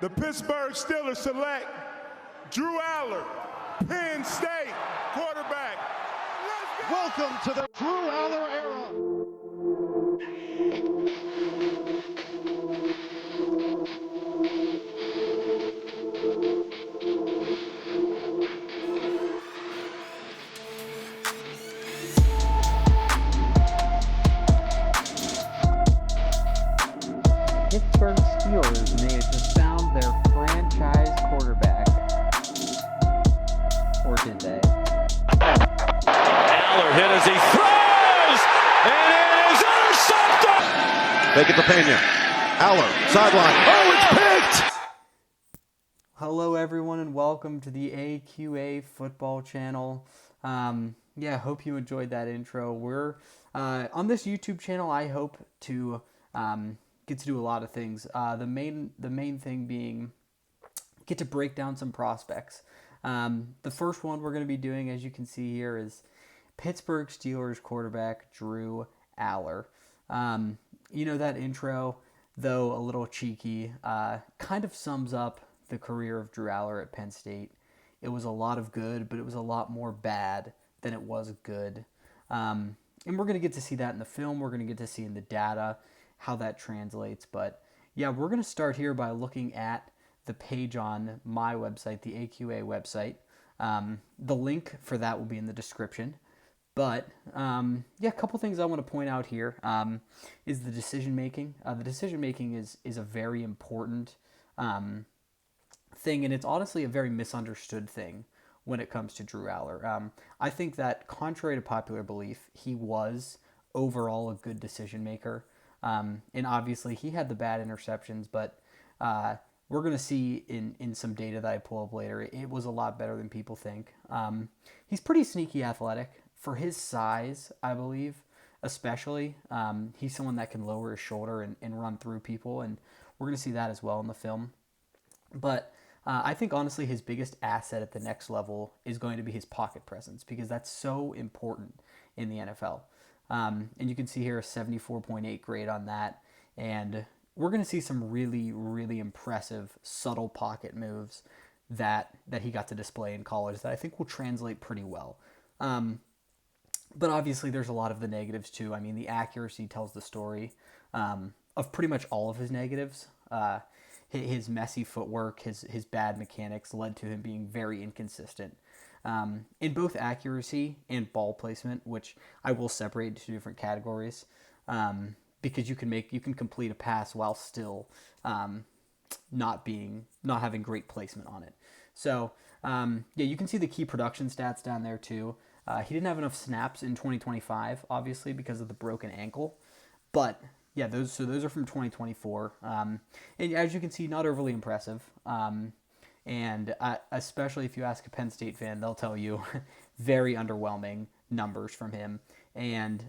The Pittsburgh Steelers select Drew Allar, Penn State quarterback. Welcome to the Drew Allar era. Pittsburgh Steelers may have just found their franchise quarterback. Or did they? Allar hit as he throws, and it is intercepted! Fake it to Pena. Allar, sideline. Oh, it's picked! Hello everyone and welcome to the AQA football channel. Hope you enjoyed that intro. We're on this YouTube channel. I hope to get to do a lot of things. The main thing being get to break down some prospects. The first one we're going to be doing, as you can see here, is Pittsburgh Steelers quarterback Drew Allar. That intro, though a little cheeky, kind of sums up the career of Drew Allar at Penn State. It was a lot of good, but it was a lot more bad than it was good. And we're going to get to see that in the film. We're going to get to see in the data how that translates. But yeah, we're going to start here by looking at the page on my website, the AQA website. The link for that will be in the description. But a couple things I want to point out here is the decision making. The decision making is a very important thing, and it's honestly a very misunderstood thing when it comes to Drew Allar. I think that, contrary to popular belief, he was overall a good decision maker. And obviously he had the bad interceptions, but we're going to see in some data that I pull up later, it was a lot better than people think. He's pretty sneaky athletic. For his size, I believe, especially, he's someone that can lower his shoulder and run through people, and we're going to see that as well in the film. But I think, honestly, his biggest asset at the next level is going to be his pocket presence, because that's so important in the NFL. And you can see here a 74.8 grade on that, and we're going to see some really, really impressive, subtle pocket moves that he got to display in college that I think will translate pretty well. But obviously there's a lot of the negatives too. I mean, the accuracy tells the story of pretty much all of his negatives. His messy footwork, his bad mechanics led to him being very inconsistent in both accuracy and ball placement, which I will separate into two different categories because you can complete a pass while still not having great placement on it. So you can see the key production stats down there too. He didn't have enough snaps in 2025, obviously, because of the broken ankle. But yeah, those are from 2024. And as you can see, not overly impressive. And especially if you ask a Penn State fan, they'll tell you very underwhelming numbers from him. And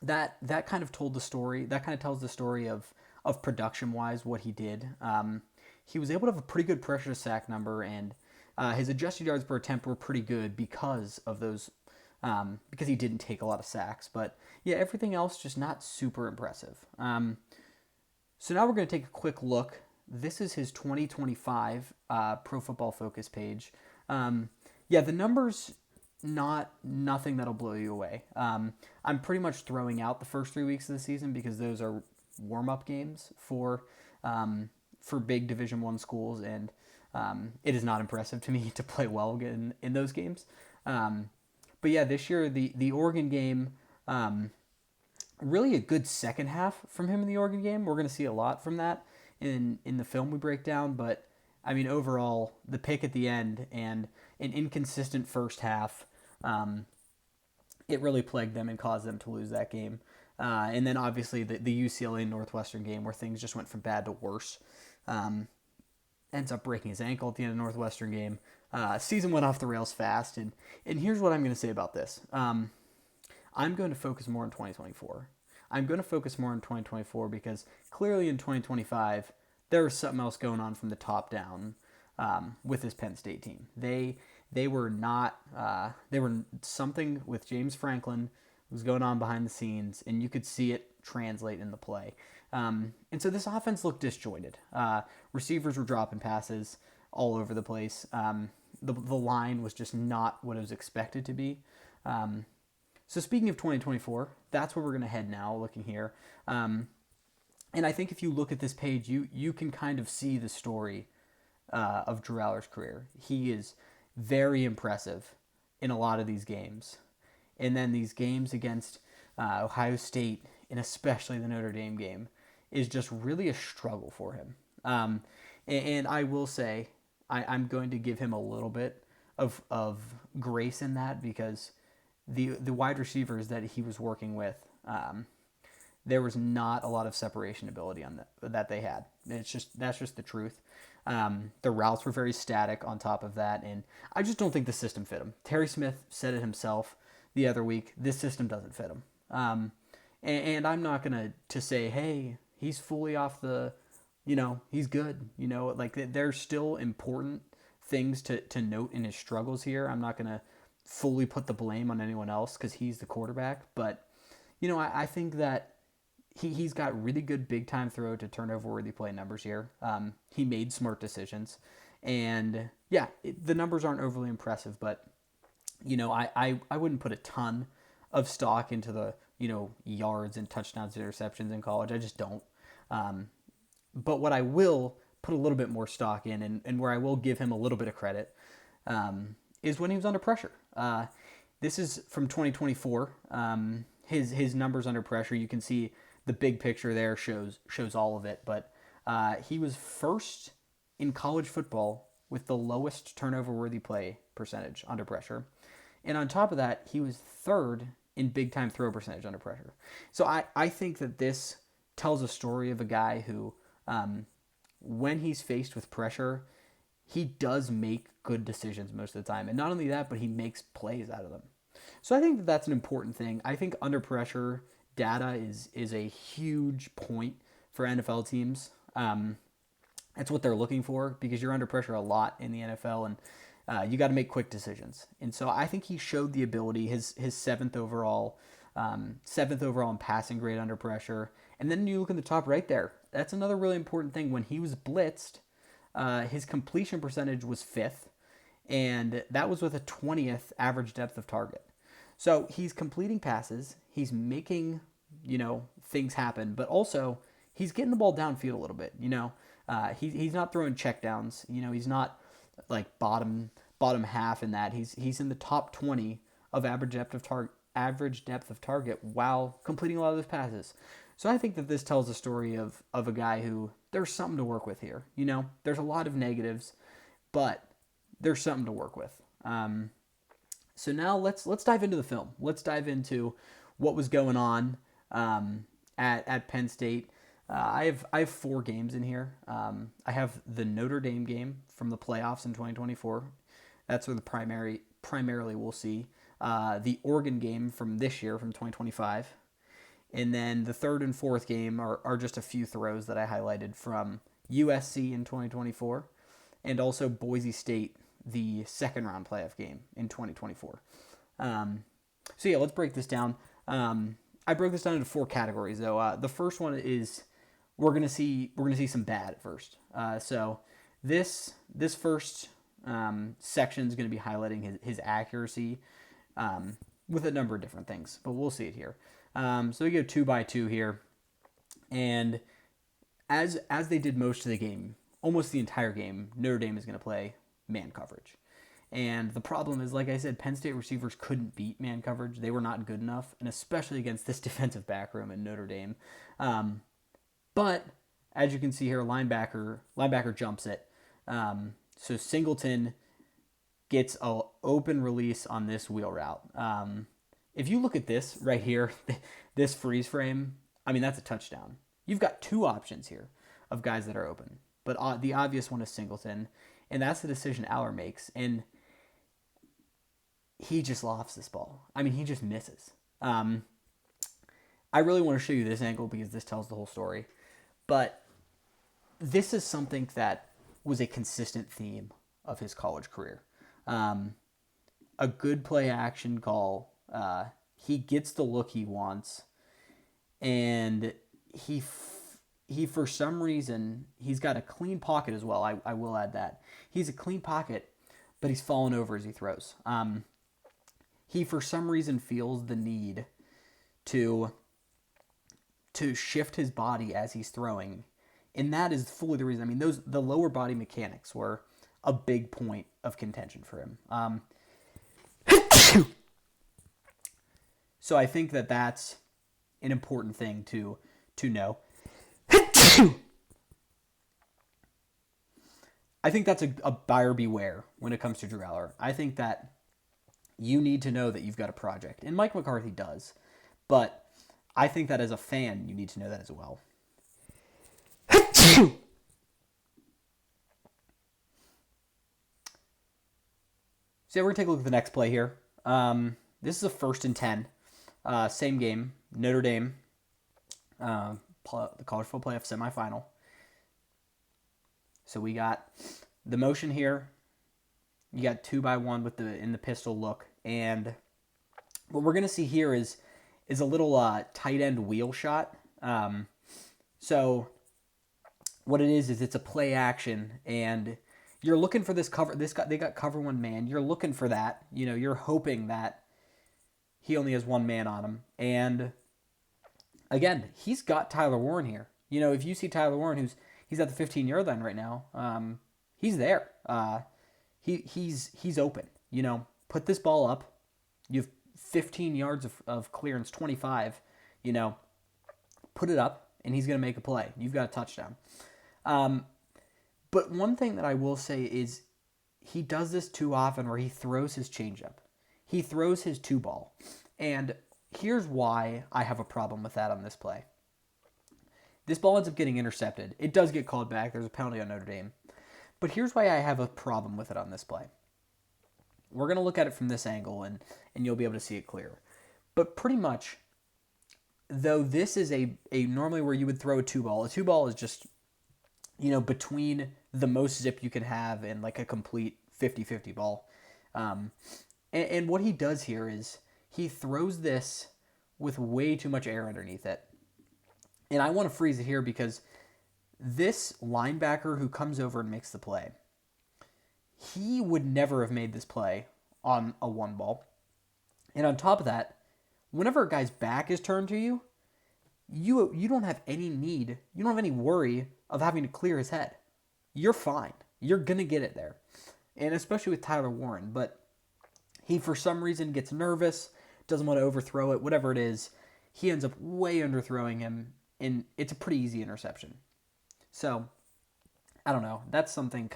that kind of told the story. That kind of tells the story of production-wise what he did. He was able to have a pretty good pressure to sack number, and his adjusted yards per attempt were pretty good because of those, because he didn't take a lot of sacks. But yeah, everything else just not super impressive. So now we're going to take a quick look. This is his 2025 Pro Football Focus page. The numbers, nothing that'll blow you away. I'm pretty much throwing out the first 3 weeks of the season because those are warm-up games for big Division I schools, and it is not impressive to me to play well in those games. But yeah, this year, the Oregon game, really a good second half from him in the Oregon game. We're going to see a lot from that in the film we break down. But, I mean, overall, the pick at the end and an inconsistent first half, it really plagued them and caused them to lose that game. And then, obviously, the UCLA Northwestern game where things just went from bad to worse. Ends up breaking his ankle at the end of the Northwestern game. Season went off the rails fast, and here's what I'm going to say about this. I'm going to focus more on 2024. I'm going to focus more on 2024 because clearly in 2025, there was something else going on from the top down with this Penn State team. They were something with James Franklin was going on behind the scenes, and you could see it translate in the play. And so this offense looked disjointed. Receivers were dropping passes all over the place. The line was just not what it was expected to be. So speaking of 2024, that's where we're going to head now, looking here. And I think if you look at this page, you can kind of see the story of Drew Allar's career. He is very impressive in a lot of these games. And then these games against Ohio State, and especially the Notre Dame game, is just really a struggle for him. And I will say, I'm going to give him a little bit of grace in that, because the wide receivers that he was working with, there was not a lot of separation ability on that they had. That's just the truth. The routes were very static on top of that, and I just don't think the system fit him. Terry Smith said it himself the other week. This system doesn't fit him. And I'm not gonna say, hey, he's fully off the, he's good. Like, there's still important things to note in his struggles here. I'm not gonna fully put the blame on anyone else because he's the quarterback, but I think that he's got really good big time throw to turnover worthy play numbers here. He made smart decisions, and yeah, the numbers aren't overly impressive, but I wouldn't put a ton of stock into the yards and touchdowns and interceptions in college. I just don't. But what I will put a little bit more stock in, and where I will give him a little bit of credit, is when he was under pressure. This is from 2024. His numbers under pressure, you can see the big picture there shows all of it. But he was first in college football with the lowest turnover-worthy play percentage under pressure. And on top of that, he was third in big-time throw percentage under pressure. So I think that this tells a story of a guy who, when he's faced with pressure, he does make good decisions most of the time. And not only that, but he makes plays out of them. So I think that that's an important thing. I think under pressure data is a huge point for NFL teams. That's what they're looking for, because you're under pressure a lot in the NFL, and you got to make quick decisions. And so I think he showed the ability. His seventh overall in passing grade under pressure. And then you look at the top right there. That's another really important thing. When he was blitzed, his completion percentage was 5th, and that was with a 20th average depth of target. So he's completing passes, he's making, things happen, but also he's getting the ball downfield a little bit. He's not throwing checkdowns. He's not like bottom half in that. He's in the top 20 of average depth of target while completing a lot of those passes. So I think that this tells a story of a guy who, there's something to work with here. There's a lot of negatives, but there's something to work with. So now let's dive into the film. Let's dive into what was going on at Penn State. I have 4 games in here. I have the Notre Dame game from the playoffs in 2024. That's where the primarily we'll see. The Oregon game from this year, from 2025. And then the 3rd and 4th game are just a few throws that I highlighted from USC in 2024, and also Boise State, the 2nd round playoff game in 2024. So yeah, let's break this down. I broke this down into 4 categories though. The first one is we're gonna see some bad at first. So this first section is gonna be highlighting his accuracy with a number of different things, but we'll see it here. So we go 2 by 2 here, and as they did most of the game, almost the entire game, Notre Dame is going to play man coverage. And the problem is, like I said, Penn State receivers couldn't beat man coverage. They were not good enough, and especially against this defensive back room in Notre Dame. But as you can see here, linebacker jumps it. So Singleton gets an open release on this wheel route. If you look at this right here, this freeze frame, that's a touchdown. You've got 2 options here of guys that are open, but the obvious one is Singleton, and that's the decision Allar makes, and he just lofts this ball. He just misses. I really want to show you this angle because this tells the whole story, but this is something that was a consistent theme of his college career. A good play action call. He gets the look he wants, and he for some reason, he's got a clean pocket as well. I will add that. He's a clean pocket, but he's falling over as he throws. He for some reason feels the need to shift his body as he's throwing. And that is fully the reason. I mean, the lower body mechanics were a big point of contention for him. So I think that that's an important thing to know. I think that's a buyer beware when it comes to Drew Allar. I think that you need to know that you've got a project. And Mike McCarthy does. But I think that as a fan, you need to know that as well. So we're going to take a look at the next play here. This is a 1st and 10. Same game, Notre Dame, the college football playoff semifinal. So we got the motion here. You got 2-by-1 in the pistol look, and what we're gonna see here is a little tight end wheel shot. So what it is it's a play action, and you're looking for this cover. They got cover 1 man. You're looking for that. You're hoping that he only has 1 man on him. And again, he's got Tyler Warren here. If you see Tyler Warren, he's at the 15-yard line right now, he's there. He's open. Put this ball up. You have 15 yards of clearance, 25. Put it up, and he's going to make a play. You've got a touchdown. But one thing that I will say is he does this too often where he throws his changeup. He throws his 2-ball. And here's why I have a problem with that on this play. This ball ends up getting intercepted. It does get called back. There's a penalty on Notre Dame. But here's why I have a problem with it on this play. We're going to look at it from this angle, and you'll be able to see it clear. But pretty much, though this is a normally where you would throw a 2-ball. A 2-ball is just, between the most zip you can have and like a complete 50-50 ball. And what he does here is he throws this with way too much air underneath it. And I want to freeze it here because this linebacker who comes over and makes the play, he would never have made this play on a 1-ball. And on top of that, whenever a guy's back is turned to you, you don't have any need, you don't have any worry of having to clear his head. You're fine. You're going to get it there. And especially with Tyler Warren. But he, for some reason, gets nervous, doesn't want to overthrow it, whatever it is. He ends up way underthrowing him, and it's a pretty easy interception. So, I don't know. That's something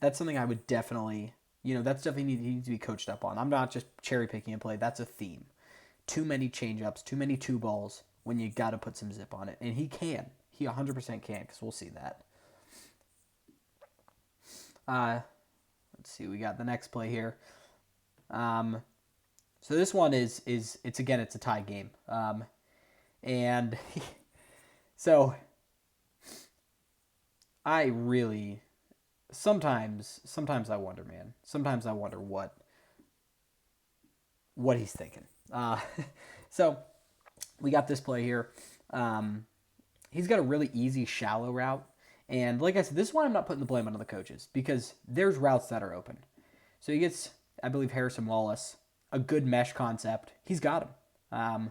I would definitely, that's definitely needs to be coached up on. I'm not just cherry picking a play. That's a theme. Too many change-ups, too many 2-balls when you got to put some zip on it. And he can. He 100% can, because we'll see that. Let's see. We got the next play here. So this one is it's a tie game. And so I really sometimes I wonder, man. Sometimes I wonder what he's thinking. So we got this play here. He's got a really easy shallow route. And like I said, this is why I'm not putting the blame on the coaches, because there's routes that are open. So he gets, I believe, Harrison Wallace, a good mesh concept. He's got him.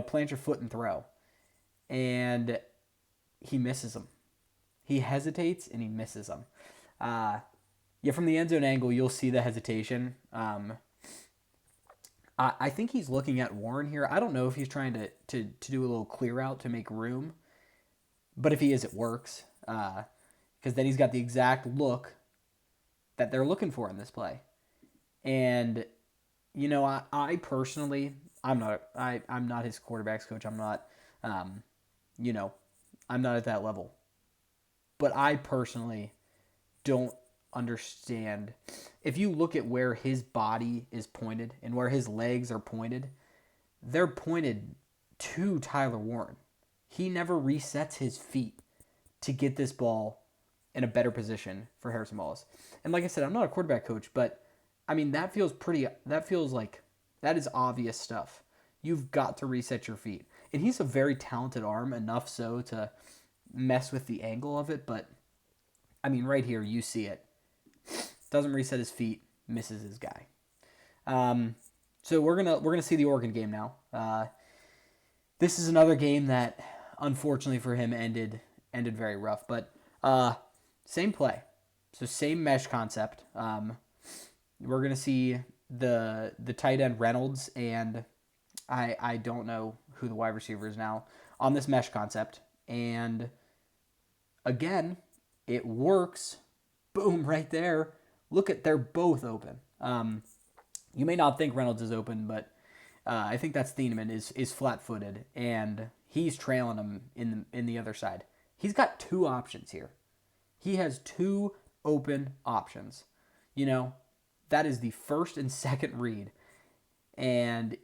Plant your foot and throw. And he misses him. He hesitates and he misses him. From the end zone angle, you'll see the hesitation. I think he's looking at Warren here. I don't know if he's trying to do a little clear out to make room. But if he is, it works. Because then he's got the exact look that they're looking for in this play. And, I personally, I'm not his quarterback's coach. I'm not, I'm not at that level. But I personally don't understand. If you look at where his body is pointed and where his legs are pointed, they're pointed to Tyler Warren. He never resets his feet to get this ball in a better position for Harrison Wallace. And like I said, I'm not a quarterback coach, but I mean, that feels like that is obvious stuff. You've got to reset your feet. And he's a very talented arm, enough so to, mess with the angle of it, but I mean, right here, you see it. Doesn't reset his feet, misses his guy. So we're gonna see the Oregon game now. This is another game that, unfortunately for him, ended very rough. But same play, so same mesh concept. We're gonna see the tight end Reynolds, and I don't know who the wide receiver is now, on this mesh concept. And again, it works. Boom, right there. Look at, they're both open. You may not think Reynolds is open, but I think that's Thieneman is flat-footed, and he's trailing him in the other side. He's got two options here. He has two open options. That is the first and second read, and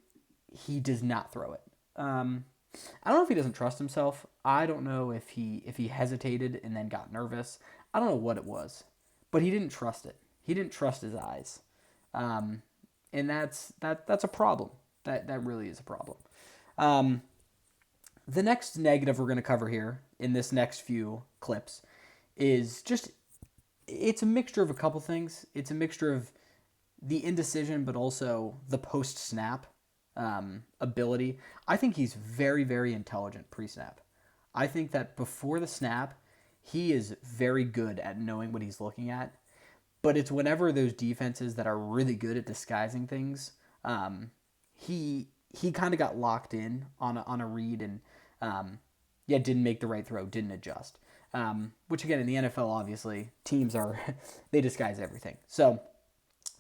he does not throw it. I don't know if he doesn't trust himself. I don't know if he hesitated and then got nervous. I don't know what it was, but he didn't trust it. He didn't trust his eyes, and that's a problem. That really is a problem. The next negative we're going to cover here in this next few clips is just, it's a mixture of a couple things. It's a mixture of the indecision, but also the post-snap ability. I think he's very, very intelligent pre-snap. I think that before the snap, he is very good at knowing what he's looking at. But it's whenever those defenses that are really good at disguising things, he kind of got locked in on a read and didn't make the right throw, didn't adjust. Which again, in the NFL, obviously, teams they disguise everything. So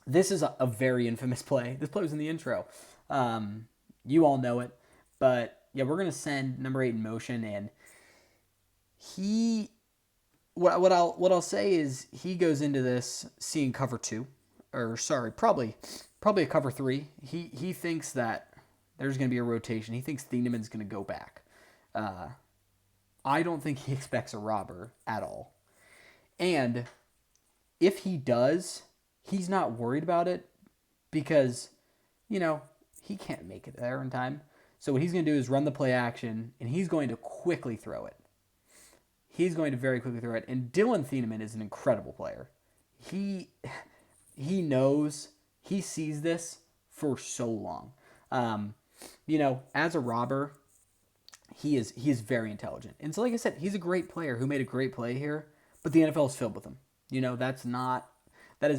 this is a very infamous play. This play was in the intro. You all know it, but yeah, we're gonna send number 8 in motion, and what I'll say is he goes into this seeing cover 2, or sorry, probably a cover 3. He thinks that there's gonna be a rotation. He thinks Thieneman's gonna go back. I don't think he expects a robber at all, and if he does, he's not worried about it because he can't make it there in time. So what he's going to do is run the play action, and he's going to quickly throw it. He's going to very quickly throw it. And Dylan Thieneman is an incredible player. He knows, he sees this for so long. As a robber, he is very intelligent. And so, like I said, he's a great player who made a great play here, but the NFL is filled with him. That is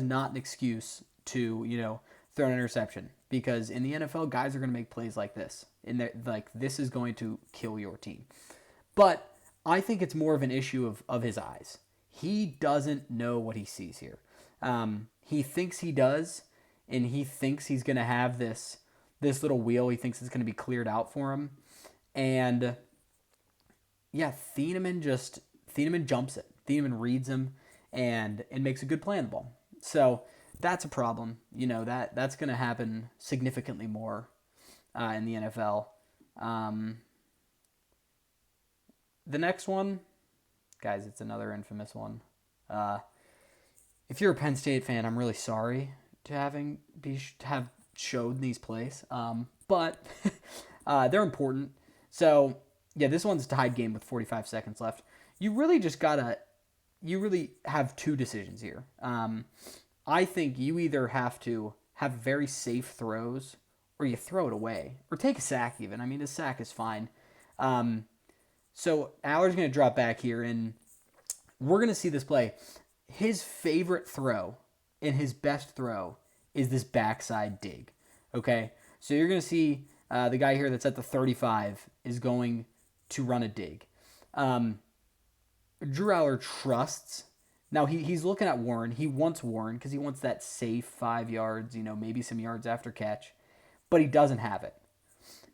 not an excuse to, throw an interception, because in the NFL, guys are going to make plays like this, and this is going to kill your team. But I think it's more of an issue of his eyes. He doesn't know what he sees here. He thinks he does, and he thinks he's going to have this little wheel. He thinks it's going to be cleared out for him, and yeah, Thieneman jumps it. Thieneman reads him and makes a good play on the ball. So that's a problem. That's going to happen significantly more in the NFL. The next one, guys, it's another infamous one. If you're a Penn State fan, I'm really sorry to have showed these plays, but they're important. So yeah, this one's a tied game with 45 seconds left. You really have two decisions here. I think you either have to have very safe throws, or you throw it away, or take a sack even. I mean, a sack is fine. So Allar's going to drop back here, and we're going to see this play. His favorite throw and his best throw is this backside dig. Okay? So you're going to see the guy here that's at the 35 is going to run a dig. Drew Allar trusts. Now, he's looking at Warren. He wants Warren because he wants that safe 5 yards, maybe some yards after catch. But he doesn't have it.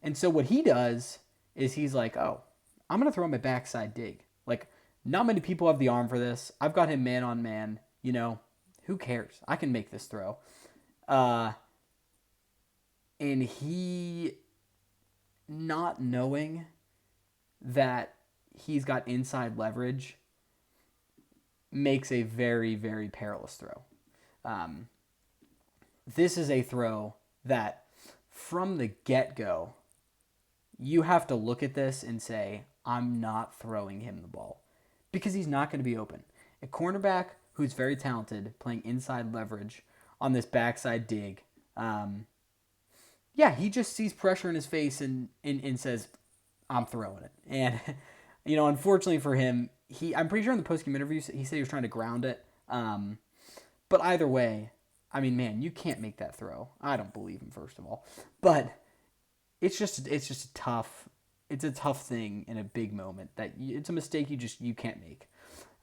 And so what he does is he's like, oh, I'm going to throw him a backside dig. Like, not many people have the arm for this. I've got him man on man. Who cares? I can make this throw. And he, not knowing that he's got inside leverage, makes a very, very perilous throw. This is a throw that, from the get-go, you have to look at this and say, I'm not throwing him the ball. because he's not going to be open. A cornerback who's very talented playing inside leverage on this backside dig, he just sees pressure in his face and says, I'm throwing it. And, unfortunately for him, I'm pretty sure in the post-game interview he said he was trying to ground it. But either way, I mean, man, you can't make that throw. I don't believe him, first of all. But it's just a tough thing in a big moment that it's a mistake you can't make.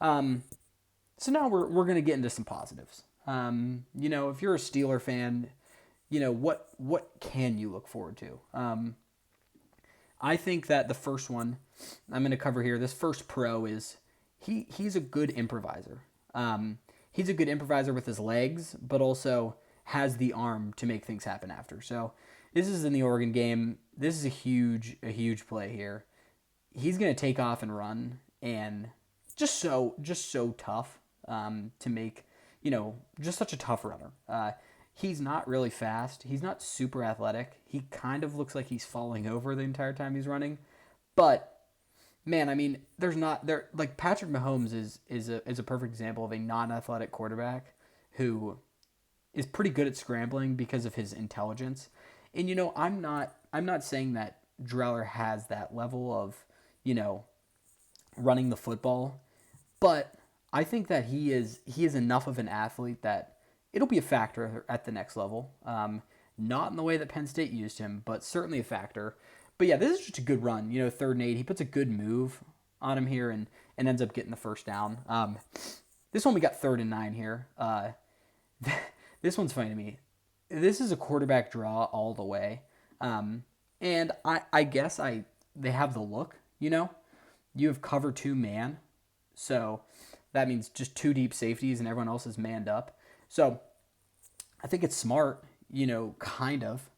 So now we're going to get into some positives. If you're a Steeler fan, what can you look forward to? I think that the first one I'm going to cover here, this first pro is he's a good improviser. He's a good improviser with his legs, but also has the arm to make things happen after. So this is in the Oregon game. This is a huge play here. He's going to take off and run, and just so tough to make, just such a tough runner. He's not really fast. He's not super athletic. He kind of looks like he's falling over the entire time he's running. But man, I mean, like Patrick Mahomes is a perfect example of a non-athletic quarterback who is pretty good at scrambling because of his intelligence. And I'm not saying that Drew Allar has that level of, running the football, but I think that he is enough of an athlete that it'll be a factor at the next level. Not in the way that Penn State used him, but certainly a factor. But yeah, this is just a good run. 3rd and 8. He puts a good move on him here and ends up getting the first down. This one we got 3rd and 9 here. This one's funny to me. This is a quarterback draw all the way. And I guess they have the look, You have cover 2 man. So that means just 2 deep safeties and everyone else is manned up. So I think it's smart, kind of.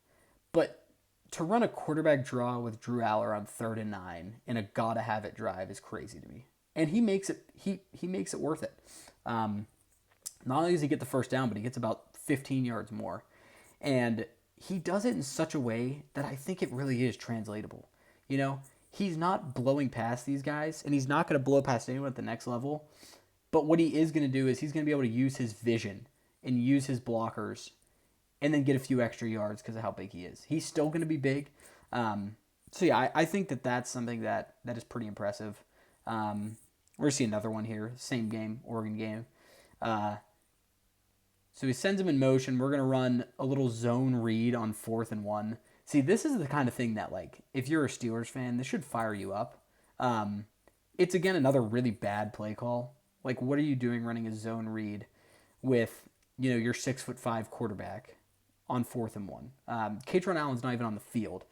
But to run a quarterback draw with Drew Allar on 3rd and 9 in a gotta have it drive is crazy to me. And he makes it he makes it worth it. Not only does he get the first down, but he gets about 15 yards more. And he does it in such a way that I think it really is translatable. He's not blowing past these guys, and he's not going to blow past anyone at the next level. But what he is going to do is he's going to be able to use his vision and use his blockers and then get a few extra yards because of how big he is. He's still going to be big. So yeah, I think that's something that is pretty impressive. We're going to see another one here. Same game, Oregon game. So he sends him in motion. We're going to run a little zone read on 4th and 1. See, this is the kind of thing that, like, if you're a Steelers fan, this should fire you up. It's, again, another really bad play call. Like, what are you doing running a zone read with, your 6'5" quarterback on 4th and 1? Katron Allen's not even on the field,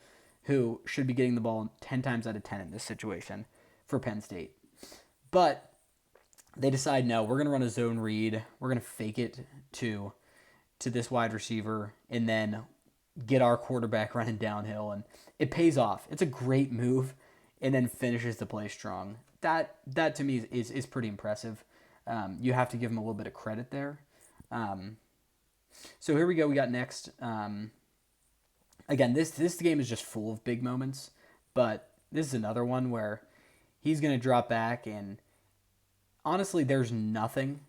who should be getting the ball 10 times out of 10 in this situation for Penn State. But they decide, no, we're going to run a zone read. We're going to fake it to this wide receiver and then get our quarterback running downhill. And it pays off. It's a great move and then finishes the play strong. That to me is pretty impressive. You have to give him a little bit of credit there. So here we go. We got next. Again, this game is just full of big moments, but this is another one where he's going to drop back and honestly, there's nothing.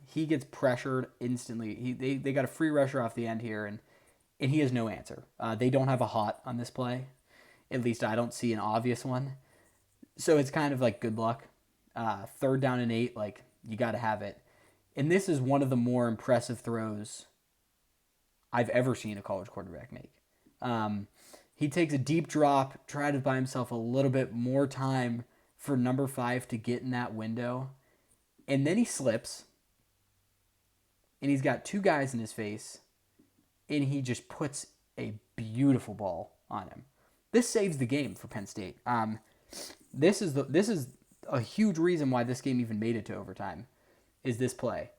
He gets pressured instantly. They got a free rusher off the end here, and he has no answer. They don't have a hot on this play. At least I don't see an obvious one. So it's kind of like good luck. 3rd down and 8, like, you got to have it. And this is one of the more impressive throws I've ever seen a college quarterback make. He takes a deep drop, tries to buy himself a little bit more time for number 5 to get in that window. And then he slips. And he's got 2 guys in his face. And he just puts a beautiful ball on him. This saves the game for Penn State. This is a huge reason why this game even made it to overtime, is this play.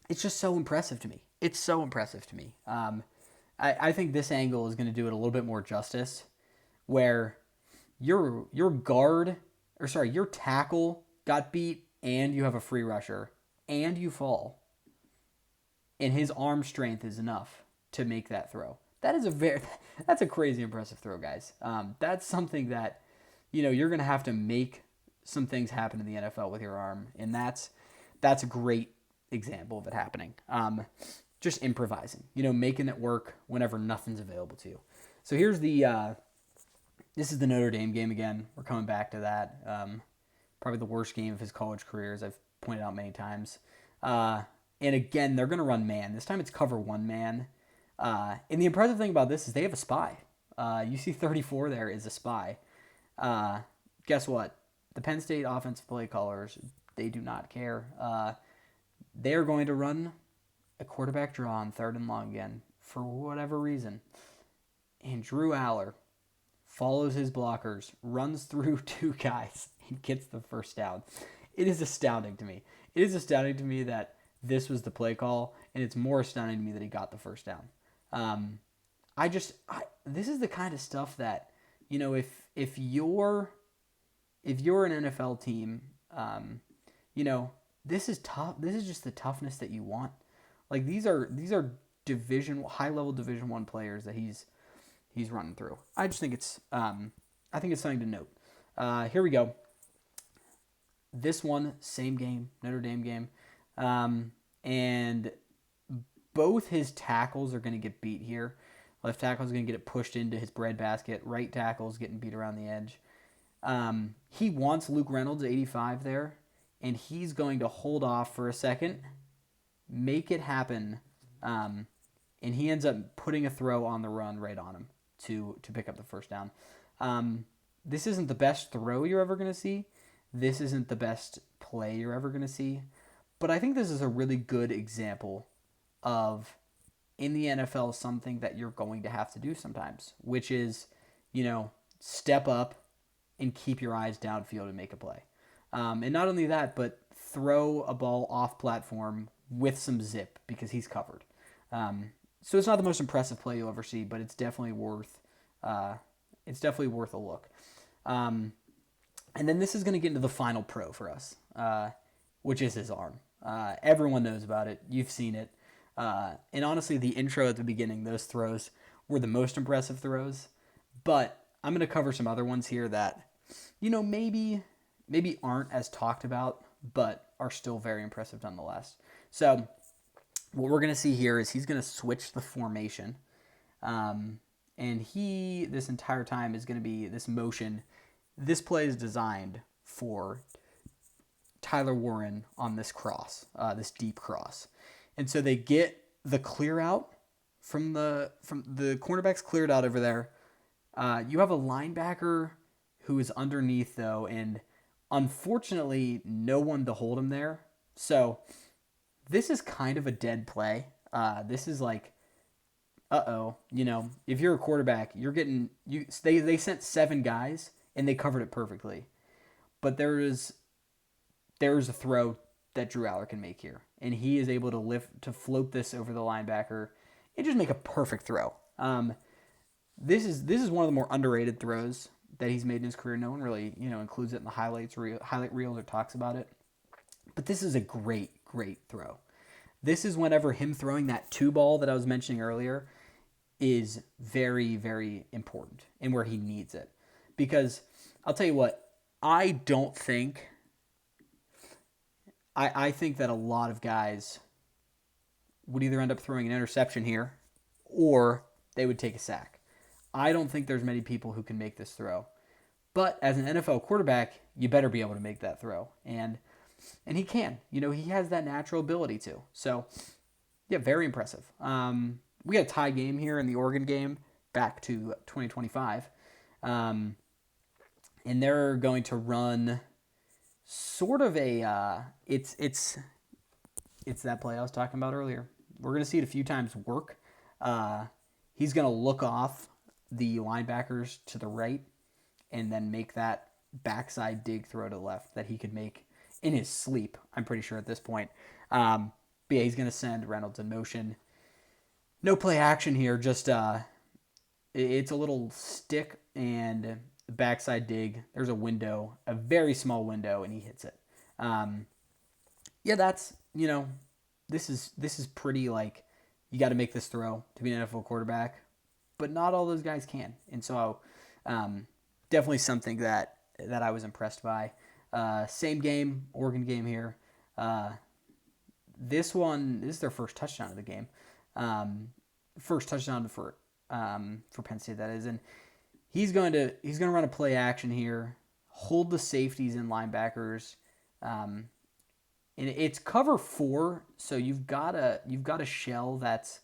It's just so impressive to me. It's so impressive to me. I think this angle is going to do it a little bit more justice, where your tackle got beat and you have a free rusher and you fall, and his arm strength is enough to make that throw. That's a crazy impressive throw, guys. That's something that, you're going to have to make some things happen in the NFL with your arm, and that's a great example of it happening. Just improvising, making it work whenever nothing's available to you. So here's this is the Notre Dame game again. We're coming back to that. Probably the worst game of his college career, as I've pointed out many times. And again, they're going to run man. This time it's cover one man. And the impressive thing about this is they have a spy. You see 34 there is a spy. Guess what? The Penn State offensive play callers, they do not care. They are going to run a quarterback draw on 3rd and long again for whatever reason. And Drew Allar follows his blockers, runs through 2 guys, and gets the first down. It is astounding to me. It is astounding to me that this was the play call, and it's more astounding to me that he got the first down. This is the kind of stuff that, if you're an NFL team, this is tough. This is just the toughness that you want. Like these are high level Division I players that he's running through. I just think it's something to note. Here we go. This one, same game, Notre Dame game, and both his tackles are going to get beat here. Left tackle is going to get it pushed into his breadbasket. Right tackle is getting beat around the edge. He wants Luke Reynolds 85 there, and he's going to hold off for a second, make it happen, and he ends up putting a throw on the run right on him to pick up the first down. This isn't the best throw you're ever going to see. This isn't the best play you're ever going to see. But I think this is a really good example of, in the NFL, something that you're going to have to do sometimes, which is, step up and keep your eyes downfield and make a play. And not only that, but throw a ball off platform with some zip because he's covered. So it's not the most impressive play you'll ever see, but it's definitely worth a look. And then this is going to get into the final pro for us, which is his arm. Everyone knows about it. You've seen it. And honestly, the intro at the beginning, those throws were the most impressive throws. But I'm going to cover some other ones here that, maybe aren't as talked about, but are still very impressive nonetheless. So what we're going to see here is he's going to switch the formation. And this entire time is going to be this motion. This play is designed for Tyler Warren on this cross, this deep cross. And so they get the clear out from the cornerback's cleared out over there. You have a linebacker who is underneath, though, and unfortunately no one to hold him there. So this is kind of a dead play. This is like, if you're a quarterback, you're getting they sent 7 guys and they covered it perfectly. But there is a throw that Drew Allar can make here, and he is able to float this over the linebacker and just make a perfect throw. This is one of the more underrated throws that he's made in his career. No one really includes it in the highlight reels or talks about it. But this is a great throw. This is whenever him throwing that 2 ball that I was mentioning earlier is very, very important and where he needs it. Because I'll tell you what, I think that a lot of guys would either end up throwing an interception here or they would take a sack. I don't think there's many people who can make this throw. But as an NFL quarterback, you better be able to make that throw. And he can. He has that natural ability to. So, yeah, very impressive. We got a tie game here in the Oregon game back to 2025. And they're going to run sort of a it's that play I was talking about earlier. We're going to see it a few times work. He's going to look off the linebackers to the right and then make that backside dig throw to the left that he could make in his sleep, I'm pretty sure at this point. But yeah, he's going to send Reynolds in motion. No play action here, just it's a little stick and the backside dig. There's a window, a very small window, and he hits it. That's, this is pretty, like, you got to make this throw to be an NFL quarterback, but not all those guys can. And so definitely something that I was impressed by. Same game, Oregon game here. This is their first touchdown of the game. First touchdown for Penn State, that is. And he's going to run a play action here, hold the safeties and linebackers. And it's cover 4, so you've got a shell that's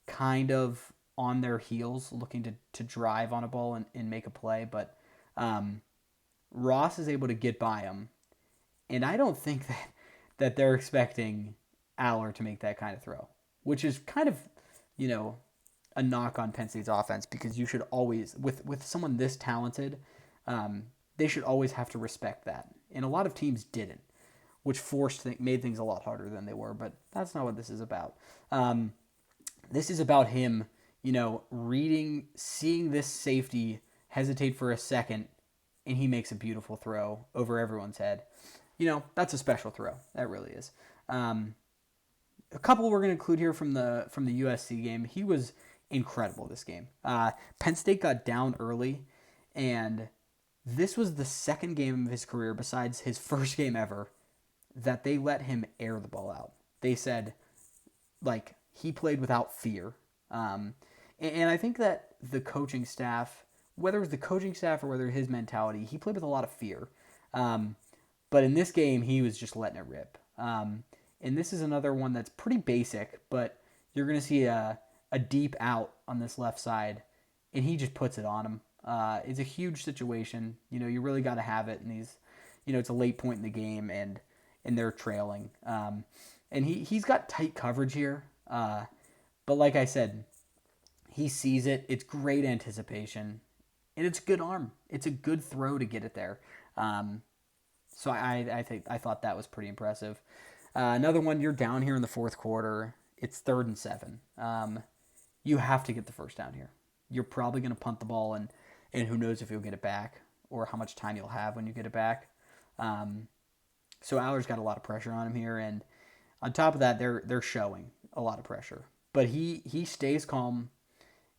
kind of on their heels, looking to drive on a ball and make a play. But Ross is able to get by him, and I don't think that they're expecting Allar to make that kind of throw, which is kind of, a knock on Penn State's offense, because you should always, with someone this talented, they should always have to respect that. And a lot of teams didn't, which made things a lot harder than they were. But that's not what this is about. This is about him, seeing this safety hesitate for a second, and he makes a beautiful throw over everyone's head. That's a special throw. That really is. A couple we're going to include here from the USC game. He was incredible this game. Penn State got down early, and this was the second game of his career, besides his first game ever, that they let him air the ball out. They said, he played without fear. And I think that the coaching staff, whether it was the coaching staff or whether his mentality, he played with a lot of fear. But in this game, he was just letting it rip. And this is another one that's pretty basic, but you're going to see a deep out on this left side, and he just puts it on him. It's a huge situation. You really got to have it in these, it's a late point in the game, and they're trailing. And he's got tight coverage here. But like I said, he sees it. It's great anticipation, and it's a good arm. It's a good throw to get it there. So I thought that was pretty impressive. Another one, you're down here in the fourth quarter. It's 3rd and 7. You have to get the first down here. You're probably going to punt the ball, and who knows if you'll get it back or how much time you'll have when you get it back. So Allar's got a lot of pressure on him here, and on top of that, they're showing a lot of pressure. But he stays calm,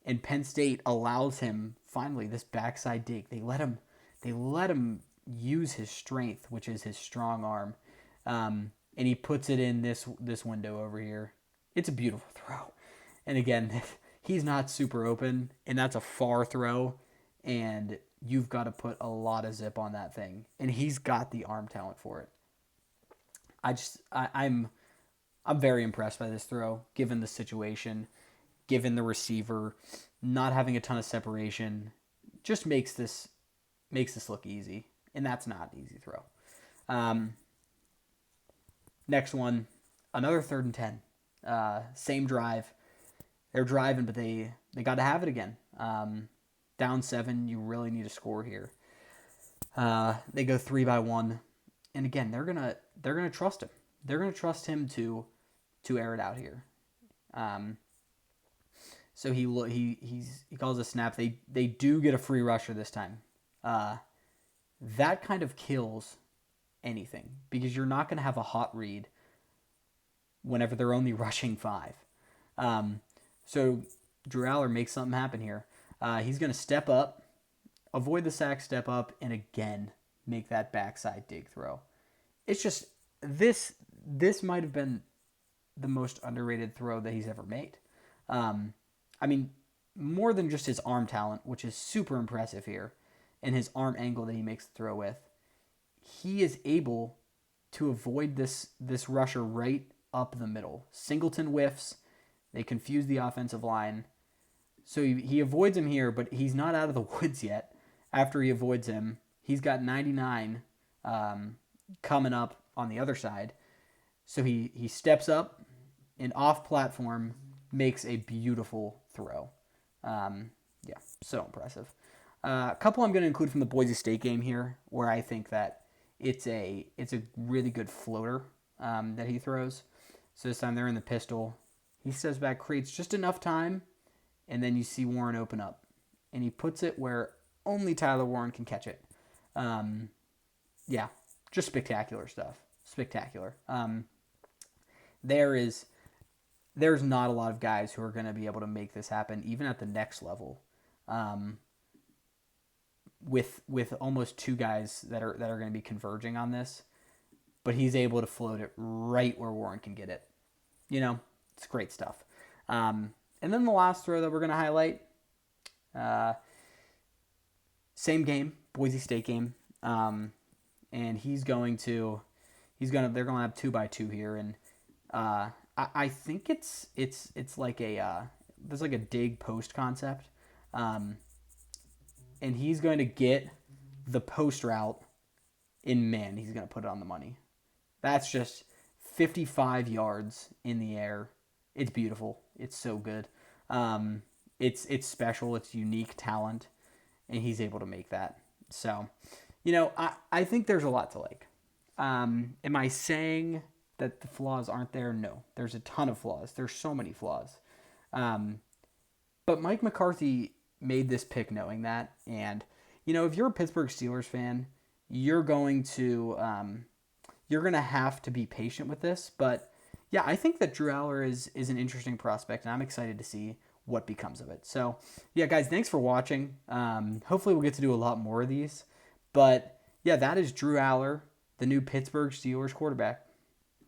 and Penn State allows him finally this backside dig. They let him use his strength, which is his strong arm, and he puts it in this window over here. It's a beautiful throw, and again, he's not super open, and that's a far throw, and you've got to put a lot of zip on that thing, and he's got the arm talent for it. I'm very impressed by this throw, given the situation, given the receiver not having a ton of separation. Just makes this look easy, and that's not an easy throw. Next one, another 3rd and 10. Same drive. They're driving, but they got to have it again. Down 7, you really need to score here. They go 3-by-1, and again, they're gonna trust him. They're gonna trust him to air it out here. So he calls a snap. They do get a free rusher this time. That kind of kills anything, because you're not going to have a hot read whenever they're only rushing 5. So Drew Allar makes something happen here. He's going to step up, avoid the sack, step up, and again make that backside dig throw. It's just this might have been the most underrated throw that he's ever made. More than just his arm talent, which is super impressive here, and his arm angle that he makes the throw with, he is able to avoid this rusher right up the middle. Singleton whiffs. They confuse the offensive line. So he avoids him here, but he's not out of the woods yet. After he avoids him, he's got 99 coming up on the other side. So he steps up and off platform makes a beautiful throw. So impressive. A couple I'm going to include from the Boise State game here, where I think that it's a really good floater that he throws. So this time they're in the pistol. He steps back, creates just enough time, and then you see Warren open up. And he puts it where only Tyler Warren can catch it. Just spectacular stuff. Spectacular. There's not a lot of guys who are going to be able to make this happen, even at the next level. with almost two guys that are going to be converging on this, but he's able to float it right where Warren can get it. You know, it's great stuff. And then the last throw that we're going to highlight, same game, Boise State game, and they're going to have 2x2 here, and I think it's like there's like a dig post concept, and he's going to get the post route in man. He's going to put it on the money. That's just 55 yards in the air. It's beautiful. It's so good. It's special. It's unique talent, and he's able to make that. So, you know, I think there's a lot to like. Am I saying that the flaws aren't there? No. There's a ton of flaws. There's so many flaws. But Mike McCarthy made this pick knowing that. And, you know, if you're a Pittsburgh Steelers fan, you're going to have to be patient with this. But, yeah, I think that Drew Allar is an interesting prospect, and I'm excited to see what becomes of it. So, yeah, guys, thanks for watching. Hopefully we'll get to do a lot more of these. But, yeah, that is Drew Allar, the new Pittsburgh Steelers quarterback.